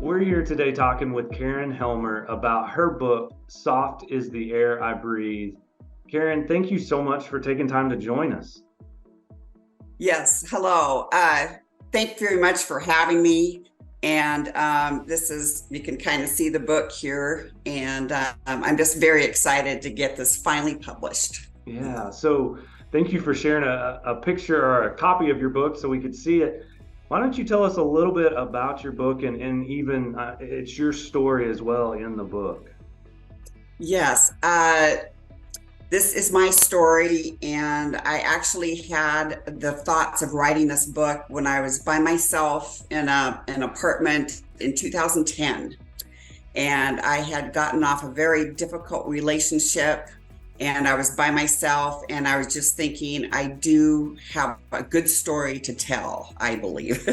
We're here today talking with Karen Helmer about her book, Soft is the Air I Breathe. Karen, thank you so much for taking time to join us. Yes, hello. Thank you very much for having me. And this is, you can kind of see the book here. And I'm just very excited to get this finally published. Yeah, so thank you for sharing a picture or a copy of your book so we could see it. Why don't you tell us a little bit about your book and even it's your story as well in the book? Yes, this is my story. And I actually had the thoughts of writing this book when I was by myself in an apartment in 2010. And I had gotten off a very difficult relationship, and I was by myself, and I was just thinking, I do have a good story to tell, I believe.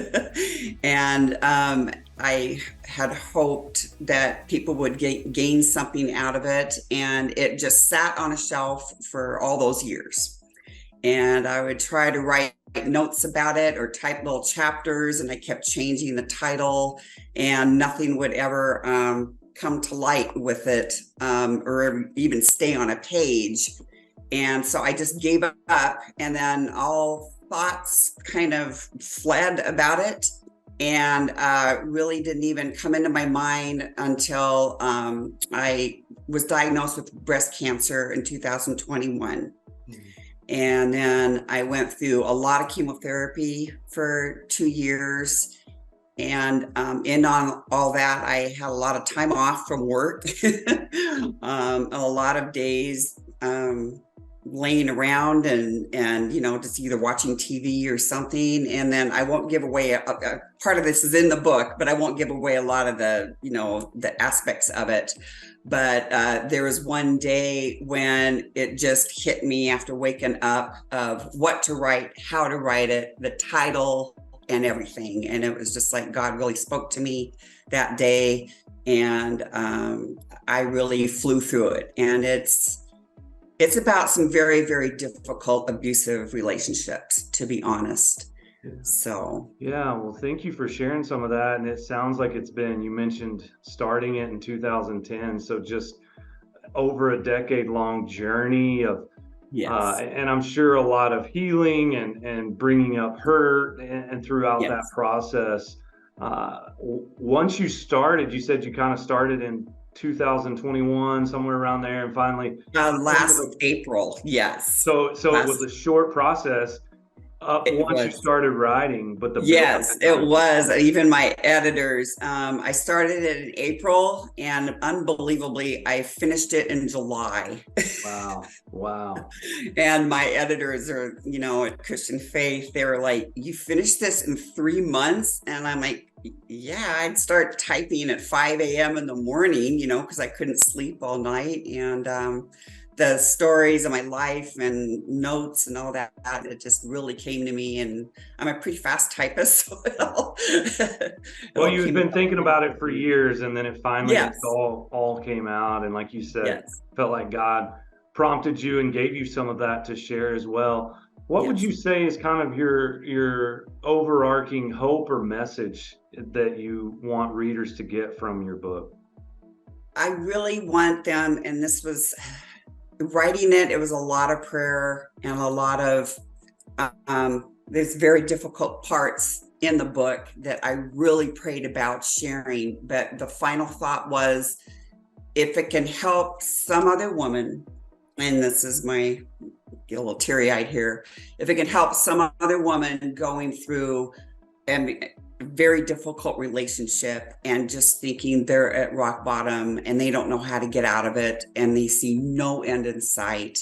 And I had hoped that people would gain something out of it, and it just sat on a shelf for all those years. And I would try to write notes about it or type little chapters, and I kept changing the title, and nothing would ever come to light with it, or even stay on a page. And so I just gave up, and then all thoughts kind of fled about it, and really didn't even come into my mind until I was diagnosed with breast cancer in 2021. And then I went through a lot of chemotherapy for 2 years. And in on all that, I had a lot of time off from work, a lot of days laying around and just either watching TV or something. And then I won't give away a part of this is in the book, but I won't give away a lot of the aspects of it. But there was one day when it just hit me after waking up of what to write, how to write it, the title, and everything. And it was just like God really spoke to me that day. And I really flew through it. And it's about some very, very difficult, abusive relationships, to be honest. Yeah. So, Yeah, well, thank you for sharing some of that. And it sounds like you mentioned starting it in 2010. So just over a decade long journey of, yes, and I'm sure a lot of healing and bringing up hurt and throughout that yes. process. Once you started, you said you kind of started in 2021, somewhere around there, and finally came to Last the, April, yes. so it was Last, a short process up it once you was. started writing, but the build Yes, had it kind of was. Even my editors, I started it in April, and unbelievably, I finished it in July. wow, wow. And my editors are, at Christian Faith, they were like, "You finished this in 3 months?" And I'm like, "Yeah, I'd start typing at 5 a.m. in the morning, because I couldn't sleep all night." And the stories of my life and notes and all that, it just really came to me. And I'm a pretty fast typist, so it Well, all you've came been about thinking pretty about it for quickly. years, and then it finally just Yes, all came out. And like you said, yes, felt like God prompted you and gave you some of that to share as well. What would yes. you say is kind of your overarching hope or message that you want readers to get from your book? I really want them, and this was writing it, it was a lot of prayer and a lot of there's very difficult parts in the book that I really prayed about sharing. But the final thought was, if it can help some other woman, and this is my, get a little teary-eyed here, if it can help some other woman going through a very difficult relationship and just thinking they're at rock bottom and they don't know how to get out of it and they see no end in sight.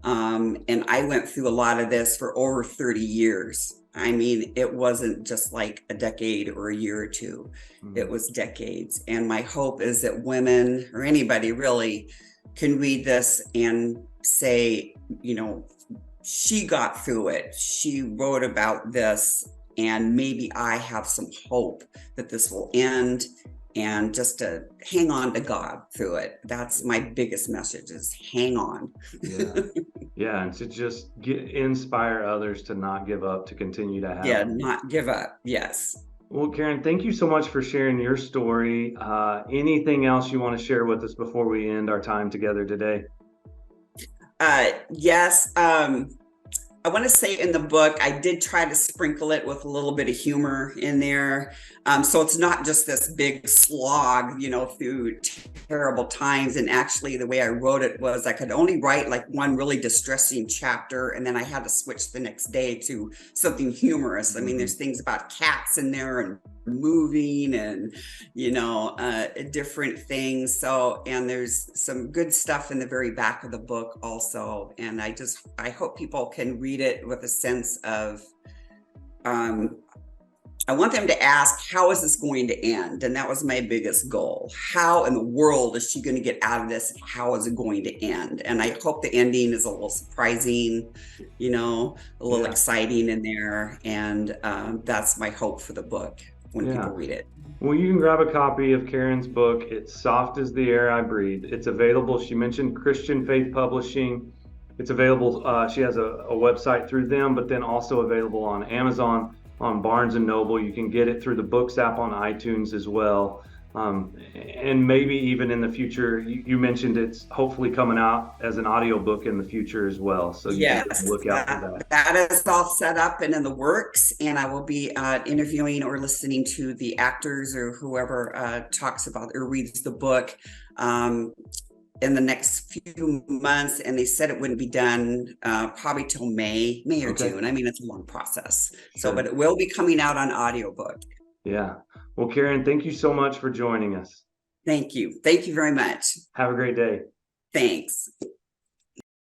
And I went through a lot of this for over 30 years. I mean, it wasn't just like a decade or a year or two, it Mm. was decades. And my hope is that women or anybody really can read this and say, she got through it. She wrote about this, and maybe I have some hope that this will end, and just to hang on to God through it. That's my biggest message, is hang on. Yeah. Yeah, and to just inspire others to not give up, to continue to have Yeah, hope. not give up. Yes. Well, Karen, thank you so much for sharing your story. Anything else you want to share with us before we end our time together today? Yes. I want to say in the book, I did try to sprinkle it with a little bit of humor in there. So it's not just this big slog, through terrible times. And actually, the way I wrote it was I could only write like one really distressing chapter, and then I had to switch the next day to something humorous. I mean, Mhm. there's things about cats in there and moving and different things. So, and there's some good stuff in the very back of the book also. And I hope people can read it with a sense of um I want them to ask, how is this going to end? And that was my biggest goal. How in the world is she going to get out of this? How is it going to end? And I hope the ending is a little surprising, a little Yeah, exciting in there. And that's my hope for the book when yeah. people read it. Well, you can grab a copy of Karen's book. It's Soft as the Air I Breathe. It's available. She mentioned Christian Faith Publishing. It's available. She has a website through them, but then also available on Amazon, on Barnes and Noble. You can get it through the Books app on iTunes as well. And maybe even in the future, you mentioned it's hopefully coming out as an audiobook in the future as well. So you can Yes, look out for that. that is all set up and in the works, and I will be interviewing or listening to the actors or whoever talks about or reads the book um, in the next few months. And they said it wouldn't be done probably till May or Okay, June. I mean, it's a long process. So, but sure. it will be coming out on audiobook. Yeah. Well, Karen, thank you so much for joining us. Thank you. Thank you very much. Have a great day. Thanks.